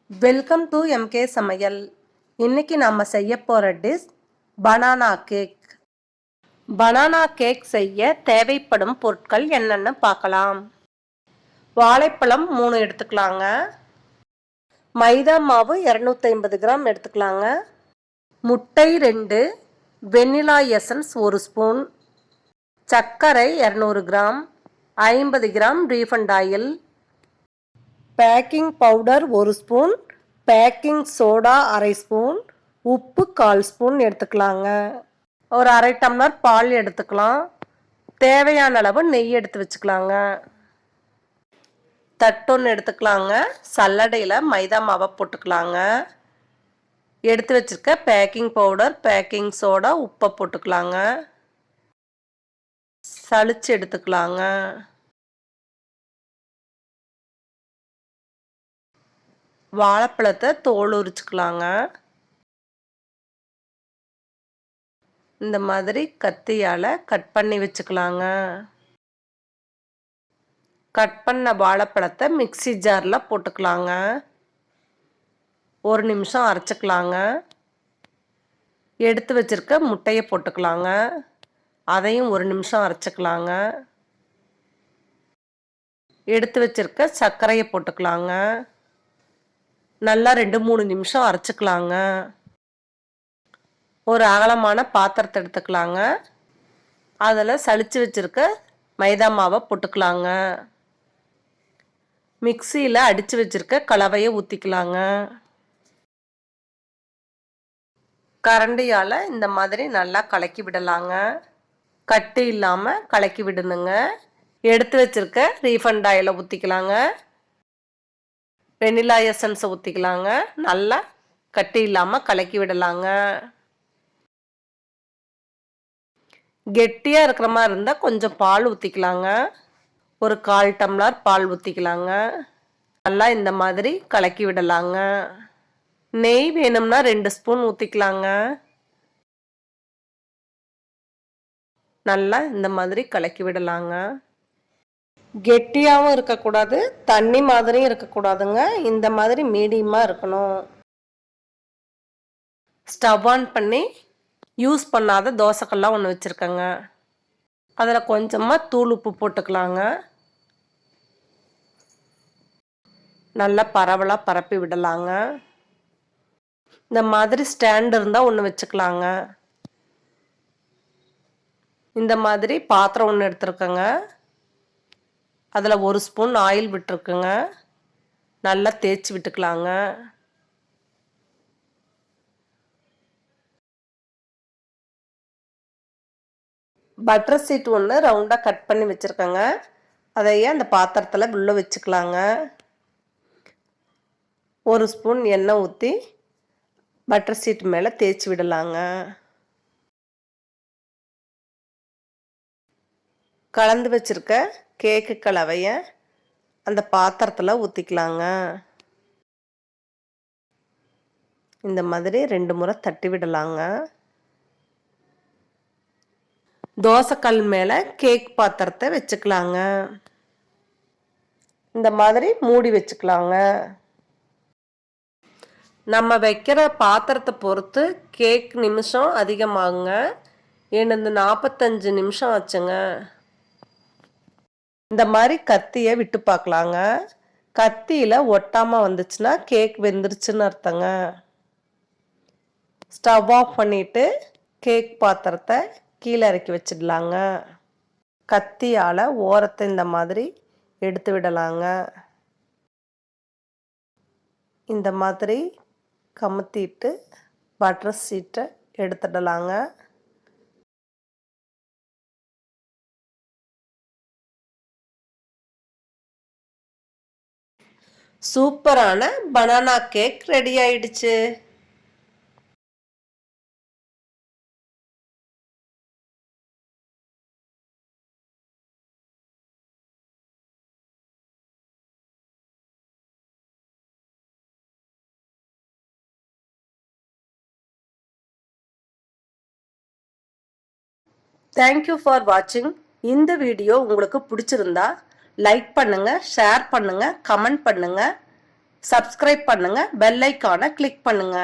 Welcome to MK சமையல். இன்னைக்கு நம்ம செய்ய போகிற dish banana cake. Banana cake செய்ய தேவைப்படும் பொருட்கள் என்னென்னு பார்க்கலாம். வாழைப்பழம் 3 எடுத்துக்கலாங்க. மைதா மாவு 250 கிராம் எடுத்துக்கலாங்க. முட்டை 2, வெண்ணிலா எசன்ஸ் 1 ஸ்பூன், சர்க்கரை 200 gram, 50 gram refined oil, baking powder 1 spoon, baking soda 1/2 spoon, உப்பு 1/4 ஸ்பூன் எடுத்துக்கலாங்க. ஒரு 1/2 டம்ளர் பால் எடுத்துக்கலாம். தேவையான அளவு நெய் எடுத்து வச்சுக்கலாங்க. தட்டொன்று எடுத்துக்கலாங்க. சல்லடையில் மைதா மாவை போட்டுக்கலாங்க. எடுத்து வச்சுருக்க பேக்கிங் பவுடர், பேக்கிங் சோடா, உப்பை போட்டுக்கலாங்க. சலிச்சு எடுத்துக்கலாங்க. வாழைப்பழத்தை தோல் உரிச்சுக்கலாங்க. இந்த மாதிரி கத்தியால் கட் பண்ணி வச்சுக்கலாங்க. கட் பண்ண வாழைப்பழத்தை மிக்ஸி ஜாரில் போட்டுக்கலாங்க. 1 நிமிஷம் அரைச்சிக்கலாங்க. எடுத்து வச்சுருக்க முட்டையை போட்டுக்கலாங்க. அதையும் 1 நிமிஷம் அரைச்சிக்கலாங்க. எடுத்து வச்சுருக்க சர்க்கரையை போட்டுக்கலாங்க. நல்லா 2-3 நிமிஷம் அரைச்சிக்கலாங்க. ஒரு அகலமான பாத்திரத்தை எடுத்துக்கலாங்க. அதில் சலிச்சு வச்சுருக்க மைதா மாவை போட்டுக்கலாங்க. மிக்சியில் அடித்து வச்சுருக்க கலவையை ஊற்றிக்கலாங்க. கரண்டியால் இந்த மாதிரி நல்லா கலக்கி விடலாங்க. கட்டி இல்லாமல் கலக்கி விடணுங்க. எடுத்து வச்சுருக்க ரீஃபண்ட் ஆயிலை ஊற்றிக்கலாங்க. வெனிலா எசன்ஸை ஊற்றிக்கலாங்க. நல்லா கட்டி இல்லாமல் கலக்கி விடலாங்க. கெட்டியாக இருக்கிற மாதிரி இருந்தால் கொஞ்சம் பால் ஊற்றிக்கலாங்க. ஒரு 1/4 டம்ளர் பால் ஊற்றிக்கலாங்க. நல்லா இந்த மாதிரி கலக்கி விடலாங்க. நெய் வேணும்னா 2 ஸ்பூன் ஊற்றிக்கலாங்க. நல்லா இந்த மாதிரி கலக்கி விடலாங்க. கெட்டியாகவும் இருக்கக்கூடாது, தண்ணி மாதிரியும் இருக்கக்கூடாதுங்க. இந்த மாதிரி மீடியமாக இருக்கணும். ஸ்டவ் ஆன் பண்ணி யூஸ் பண்ணாத தோசைக்கல்லாம் ஒன்று வச்சுருக்கேங்க. அதில் கொஞ்சமாக தூள் உப்பு போட்டுக்கலாங்க. நல்லா பரவலாக பரப்பி விடலாங்க. இந்த மாதிரி ஸ்டாண்ட் இருந்தால் ஒன்று வச்சுக்கலாங்க. இந்த மாதிரி பாத்திரம் ஒன்று எடுத்துருக்கேங்க. அதில் 1 ஸ்பூன் ஆயில் விட்டுருக்குங்க. நல்லா தேய்ச்சி விட்டுக்கலாங்க. பட்டர் சீட் ஒன்று ரவுண்டாக கட் பண்ணி வச்சுருக்கேங்க. அதையே அந்த பாத்திரத்தில் உள்ளே வச்சுக்கலாங்க. 1 ஸ்பூன் எண்ணெய் ஊற்றி பட்டர் சீட் மேலே தேய்ச்சி விடலாங்க. கலந்து வச்சுருக்க கேக்கு கலவையை அந்த பாத்திரத்தில் ஊற்றிக்கலாங்க. இந்த மாதிரி 2 முறை தட்டி விடலாங்க. தோசைக்கல் மேலே கேக் பாத்திரத்தை வச்சுக்கலாங்க. இந்த மாதிரி மூடி வச்சுக்கலாங்க. நம்ம வைக்கிற பாத்திரத்தை பொறுத்து கேக் நிமிஷம் அதிகமாகுங்க. எனது 45 நிமிஷம் ஆச்சுங்க. இந்த மாதிரி கத்தியை விட்டு பார்க்கலாங்க. கத்தியில் ஒட்டாமல் வந்துச்சுன்னா கேக் வெந்துருச்சுன்னு அர்த்தங்க. ஸ்டவ் ஆஃப் பண்ணிவிட்டு கேக் பாத்திரத்தை கீழே இறக்கி வச்சிடலாங்க. கத்தியால் ஓரத்தை இந்த மாதிரி எடுத்து விடலாங்க. இந்த மாதிரி கமுத்திட்டு பட்டர் சீட்டை எடுத்துடலாங்க. சூப்பரான பனானா கேக் ரெடி ஆயிடுச்சு. தேங்க்யூ ஃபார் வாட்சிங். இந்த வீடியோ உங்களுக்கு பிடிச்சிருந்தா லைக் பண்ணுங்கள், ஷேர் பண்ணுங்கள், கமெண்ட் பண்ணுங்கள், சப்ஸ்கிரைப் பண்ணுங்க, பெல் ஐகானை கிளிக் பண்ணுங்க.